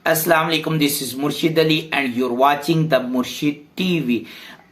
अस्सलाम वालेकुम, this is मुर्शिद Ali and your watching the मुर्शिद टीवी।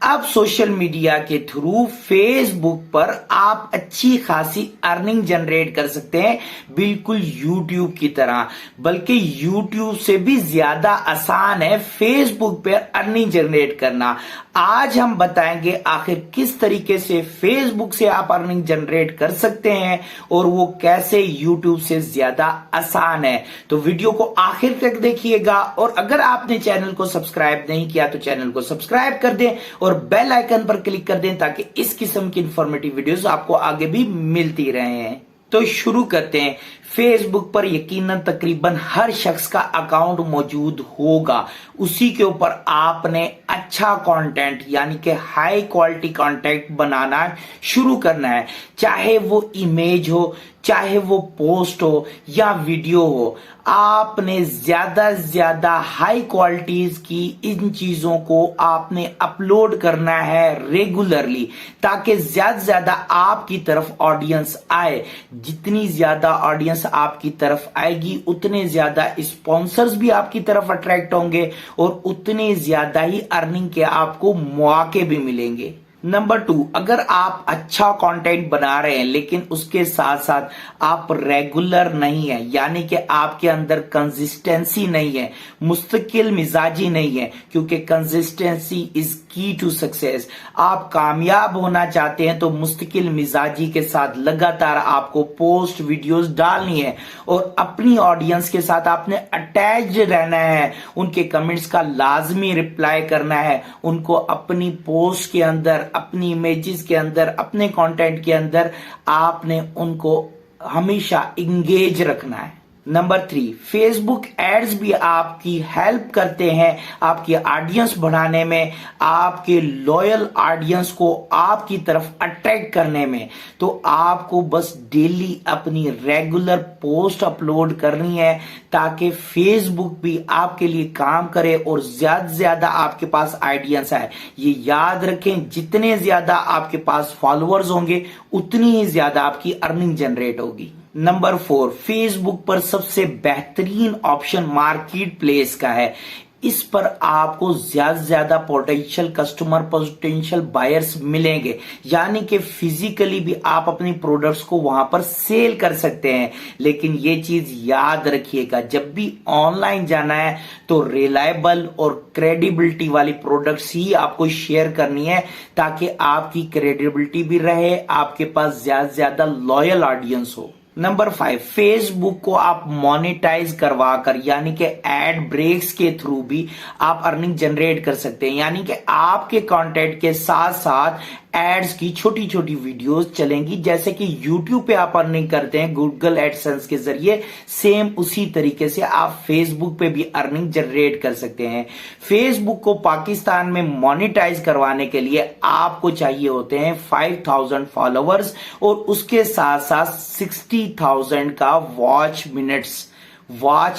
अब सोशल मीडिया के थ्रू फेसबुक पर आप अच्छी खासी अर्निंग जनरेट कर सकते हैं, बिल्कुल यूट्यूब की तरह, बल्कि यूट्यूब से भी ज्यादा आसान है फेसबुक पर अर्निंग जनरेट करना। आज हम बताएंगे आखिर किस तरीके से फेसबुक से आप अर्निंग जनरेट कर सकते हैं और वो कैसे यूट्यूब से ज्यादा आसान है। तो वीडियो को आखिर तक देखिएगा और अगर आपने चैनल को सब्सक्राइब नहीं किया तो चैनल को सब्सक्राइब कर दें और बेल आइकन पर क्लिक कर दें ताकि इस किस्म की इंफॉर्मेटिव वीडियोस आपको आगे भी मिलती रहे। तो शुरू करते हैं। फेसबुक पर यकीनन तकरीबन हर शख्स का अकाउंट मौजूद होगा। उसी के ऊपर आपने अच्छा कंटेंट यानी कि हाई क्वालिटी कंटेंट बनाना शुरू करना है, चाहे वो इमेज हो, चाहे वो पोस्ट हो या वीडियो हो। आपने ज्यादा से ज्यादा हाई क्वालिटीज की इन चीजों को आपने अपलोड करना है रेगुलरली, ताकि ज्यादा से ज्यादा आपकी तरफ ऑडियंस आए। जितनी ज्यादा ऑडियंस आपकी तरफ आएगी उतने ज्यादा स्पॉन्सर्स भी आपकी तरफ अट्रैक्ट होंगे और उतने ज्यादा ही अर्निंग के आपको मौके भी मिलेंगे। नंबर 2, अगर आप अच्छा कंटेंट बना रहे हैं लेकिन उसके साथ साथ आप रेगुलर नहीं है, यानी कि आपके अंदर कंसिस्टेंसी नहीं है, मुस्तकिल मिजाजी नहीं है, क्योंकि कंसिस्टेंसी इज की टू सक्सेस। आप कामयाब होना चाहते हैं तो मुस्तकिल मिजाजी के साथ लगातार आपको पोस्ट वीडियोस डालनी है और अपनी ऑडियंस के साथ आपने अटैच रहना है। उनके कमेंट्स का लाजमी रिप्लाई करना है, उनको अपनी पोस्ट के अंदर, अपनी इमेजेस के अंदर, अपने कंटेंट के अंदर आपने उनको हमेशा इंगेज रखना है। नंबर 3, फेसबुक एड्स भी आपकी हेल्प करते हैं आपकी ऑडियंस बढ़ाने में, आपके लॉयल ऑडियंस को आपकी तरफ अट्रैक्ट करने में। तो आपको बस डेली अपनी रेगुलर पोस्ट अपलोड करनी है ताकि फेसबुक भी आपके लिए काम करे और ज्यादा से ज्यादा आपके पास ऑडियंस आए। ये याद रखें, जितने ज्यादा आपके पास फॉलोअर्स होंगे उतनी ही ज्यादा आपकी अर्निंग जनरेट होगी। नंबर 4, फेसबुक पर सबसे बेहतरीन ऑप्शन मार्केट प्लेस का है। इस पर आपको ज्यादा से ज्यादा पोटेंशियल कस्टमर, पोटेंशियल बायर्स मिलेंगे, यानी कि फिजिकली भी आप अपनी प्रोडक्ट्स को वहां पर सेल कर सकते हैं। लेकिन ये चीज याद रखिएगा, जब भी ऑनलाइन जाना है तो रिलायबल और क्रेडिबिलिटी वाली प्रोडक्ट्स ही आपको शेयर करनी है ताकि आपकी क्रेडिबिलिटी भी रहे, आपके पास ज्यादा से ज्यादा लॉयल ऑडियंस हो। नंबर 5, फेसबुक को आप मोनेटाइज करवाकर यानी कि एड ब्रेक्स के थ्रू भी आप अर्निंग जनरेट कर सकते हैं, यानी कि आपके कंटेंट के साथ साथ एड्स की छोटी छोटी वीडियोस चलेंगी। जैसे कि यूट्यूब पे आप अर्निंग करते हैं गूगल एडसेंस के जरिए, सेम उसी तरीके से आप फेसबुक पे भी अर्निंग जनरेट कर सकते हैं। फेसबुक को पाकिस्तान में मोनेटाइज करवाने के लिए आपको चाहिए होते हैं 5000 फॉलोअर्स और उसके साथ साथ 60,000 का वॉच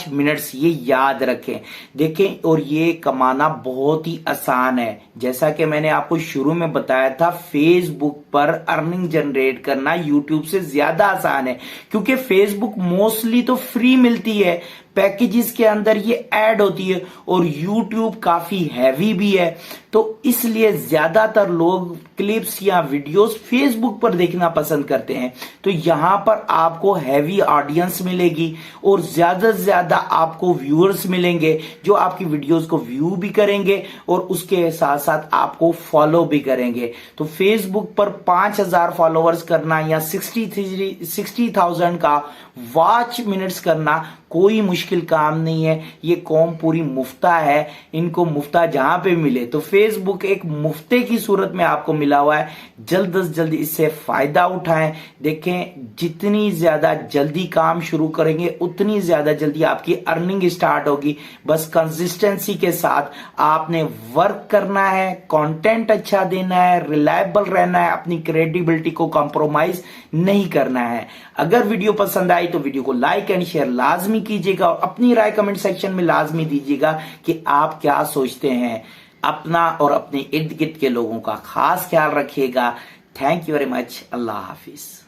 मिनट्स। ये याद रखें, देखें, और ये कमाना बहुत ही आसान है। जैसा कि मैंने आपको शुरू में बताया था, फेसबुक पर अर्निंग जनरेट करना यूट्यूब से ज्यादा आसान है, क्योंकि फेसबुक मोस्टली तो फ्री मिलती है, पैकेजेस के अंदर ये ऐड होती है और यूट्यूब काफी हैवी भी है। तो इसलिए ज्यादातर लोग क्लिप्स या वीडियोस फेसबुक पर देखना पसंद करते हैं। तो यहां पर आपको हैवी ऑडियंस मिलेगी और ज्यादा से ज्यादा आपको व्यूअर्स मिलेंगे जो आपकी वीडियोस को व्यू भी करेंगे और उसके साथ साथ आपको फॉलो भी करेंगे। तो फेसबुक पर 5000 फॉलोअर्स करना या 60,000 का वॉच मिनट्स करना कोई मुश्किल काम नहीं है। ये कौम पूरी मुफ्ता है, इनको मुफ्ता जहां पे मिले। तो फेसबुक एक मुफ्ते की सूरत में आपको मिला हुआ है, जल्द से जल्द इससे फायदा उठाएं। देखें, जितनी ज्यादा जल्दी काम शुरू करेंगे उतनी ज्यादा जल्दी आपकी अर्निंग स्टार्ट होगी। बस कंसिस्टेंसी के साथ आपने वर्क करना है, कंटेंट अच्छा देना है, रिलायबल रहना है, अपनी क्रेडिबिलिटी को कॉम्प्रोमाइज नहीं करना है। अगर वीडियो पसंद आई तो वीडियो को लाइक एंड शेयर लाजमी कीजिएगा और अपनी राय कमेंट सेक्शन में लाजमी दीजिएगा कि आप क्या सोचते हैं। अपना और अपने इर्द गिर्द के लोगों का खास ख्याल रखिएगा। Thank you very much. Allah Hafiz.